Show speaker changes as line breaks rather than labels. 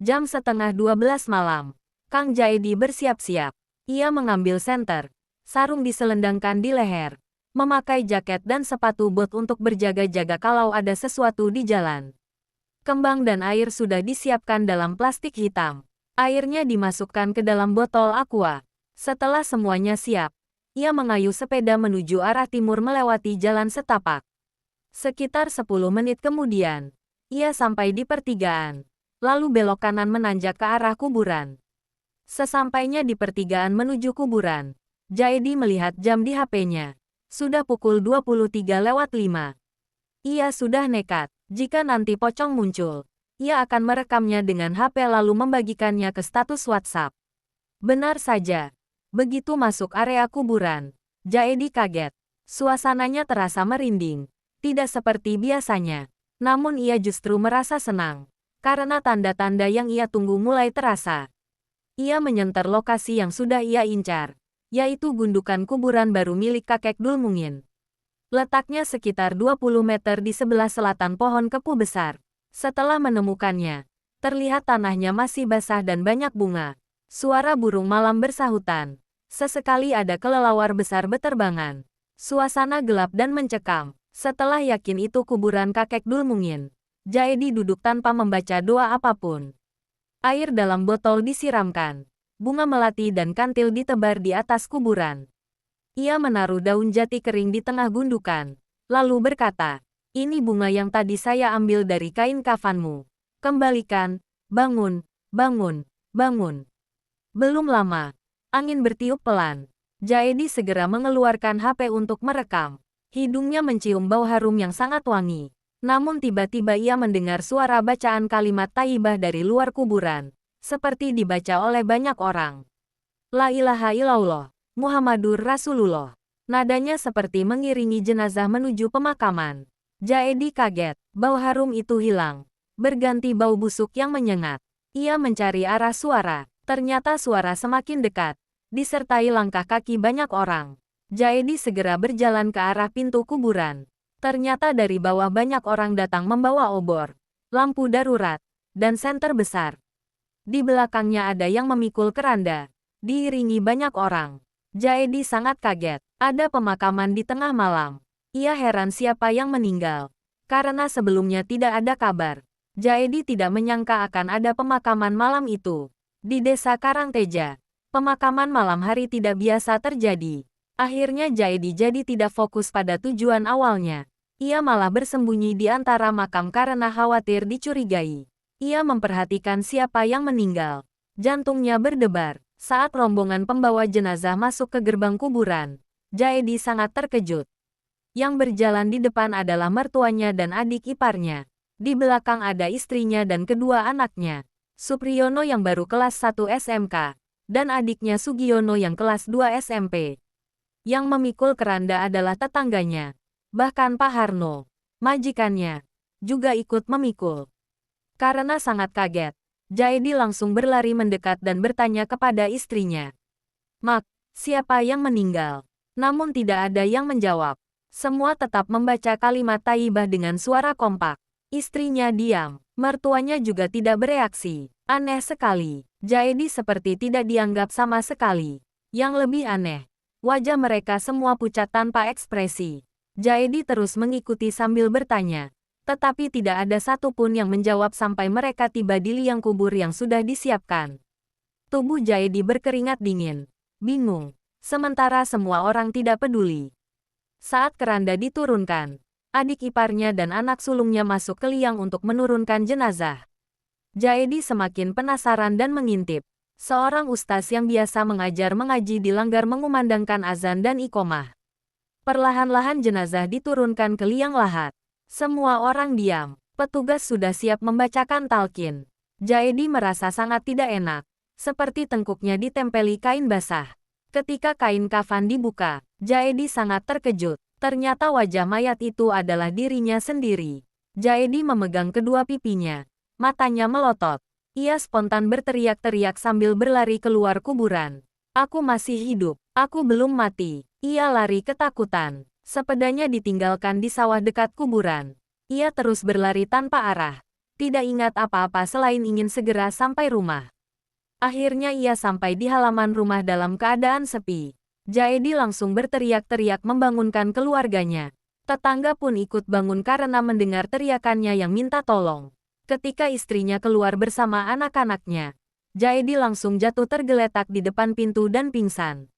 Jam setengah 12 malam. Kang Jaedi bersiap-siap. Ia mengambil senter. Sarung diselendangkan di leher. Memakai jaket dan sepatu bot untuk berjaga-jaga kalau ada sesuatu di jalan. Kembang dan air sudah disiapkan dalam plastik hitam. Airnya dimasukkan ke dalam botol aqua. Setelah semuanya siap, ia mengayuh sepeda menuju arah timur melewati jalan setapak. Sekitar 10 menit kemudian, ia sampai di pertigaan. Lalu belok kanan menanjak ke arah kuburan. Sesampainya di pertigaan menuju kuburan, Jaedi melihat jam di HP-nya. Sudah pukul 23:05. Ia sudah nekat. Jika nanti pocong muncul, ia akan merekamnya dengan HP lalu membagikannya ke status WhatsApp. Benar saja. Begitu masuk area kuburan, Jaedi kaget. Suasananya terasa merinding. Tidak seperti biasanya. Namun ia justru merasa senang. Karena tanda-tanda yang ia tunggu mulai terasa. Ia menyentar lokasi yang sudah ia incar, yaitu gundukan kuburan baru milik kakek Dulmungin. Letaknya sekitar 20 meter di sebelah selatan pohon kepu besar. Setelah menemukannya, terlihat tanahnya masih basah dan banyak bunga. Suara burung malam bersahutan. Sesekali ada kelelawar besar beterbangan. Suasana gelap dan mencekam. Setelah yakin itu kuburan kakek Dulmungin, Jaedi duduk tanpa membaca doa apapun. Air dalam botol disiramkan. Bunga melati dan kantil ditebar di atas kuburan. Ia menaruh daun jati kering di tengah gundukan. Lalu berkata, "Ini bunga yang tadi saya ambil dari kain kafanmu. Kembalikan, bangun, bangun, bangun." Belum lama, angin bertiup pelan. Jaedi segera mengeluarkan HP untuk merekam. Hidungnya mencium bau harum yang sangat wangi. Namun tiba-tiba ia mendengar suara bacaan kalimat thayyibah dari luar kuburan, seperti dibaca oleh banyak orang. La ilaha illallah, Muhammadur Rasulullah. Nadanya seperti mengiringi jenazah menuju pemakaman. Jaedi kaget, bau harum itu hilang. Berganti bau busuk yang menyengat. Ia mencari arah suara, ternyata suara semakin dekat, disertai langkah kaki banyak orang. Jaedi segera berjalan ke arah pintu kuburan. Ternyata dari bawah banyak orang datang membawa obor, lampu darurat, dan senter besar. Di belakangnya ada yang memikul keranda, diiringi banyak orang. Jaedi sangat kaget, ada pemakaman di tengah malam. Ia heran siapa yang meninggal, karena sebelumnya tidak ada kabar. Jaedi tidak menyangka akan ada pemakaman malam itu. Di desa Karangteja, pemakaman malam hari tidak biasa terjadi. Akhirnya Jaedi jadi tidak fokus pada tujuan awalnya. Ia malah bersembunyi di antara makam karena khawatir dicurigai. Ia memperhatikan siapa yang meninggal. Jantungnya berdebar. Saat rombongan pembawa jenazah masuk ke gerbang kuburan, Jaedi sangat terkejut. Yang berjalan di depan adalah mertuanya dan adik iparnya. Di belakang ada istrinya dan kedua anaknya. Supriyono yang baru kelas 1 SMK, dan adiknya Sugiono yang kelas 2 SMP. Yang memikul keranda adalah tetangganya. Bahkan Pak Harno, majikannya, juga ikut memikul. Karena sangat kaget, Jaedi langsung berlari mendekat dan bertanya kepada istrinya. "Mak, siapa yang meninggal?" Namun tidak ada yang menjawab. Semua tetap membaca kalimat thayyibah dengan suara kompak. Istrinya diam, mertuanya juga tidak bereaksi. Aneh sekali, Jaedi seperti tidak dianggap sama sekali. Yang lebih aneh, wajah mereka semua pucat tanpa ekspresi. Jaedi terus mengikuti sambil bertanya, tetapi tidak ada satupun yang menjawab sampai mereka tiba di liang kubur yang sudah disiapkan. Tubuh Jaedi berkeringat dingin, bingung, sementara semua orang tidak peduli. Saat keranda diturunkan, adik iparnya dan anak sulungnya masuk ke liang untuk menurunkan jenazah. Jaedi semakin penasaran dan mengintip. Seorang ustaz yang biasa mengajar mengaji di langgar mengumandangkan azan dan iqomah. Perlahan-lahan jenazah diturunkan ke liang lahat. Semua orang diam. Petugas sudah siap membacakan talqin. Jaedi merasa sangat tidak enak. Seperti tengkuknya ditempeli kain basah. Ketika kain kafan dibuka, Jaedi sangat terkejut. Ternyata wajah mayat itu adalah dirinya sendiri. Jaedi memegang kedua pipinya. Matanya melotot. Ia spontan berteriak-teriak sambil berlari keluar kuburan. "Aku masih hidup. Aku belum mati." Ia lari ketakutan. Sepedanya ditinggalkan di sawah dekat kuburan. Ia terus berlari tanpa arah. tidak ingat apa-apa selain ingin segera sampai rumah. Akhirnya ia sampai di halaman rumah dalam keadaan sepi. Jaedi langsung berteriak-teriak membangunkan keluarganya. Tetangga pun ikut bangun karena mendengar teriakannya yang minta tolong. Ketika istrinya keluar bersama anak-anaknya, Jaedi langsung jatuh tergeletak di depan pintu dan pingsan.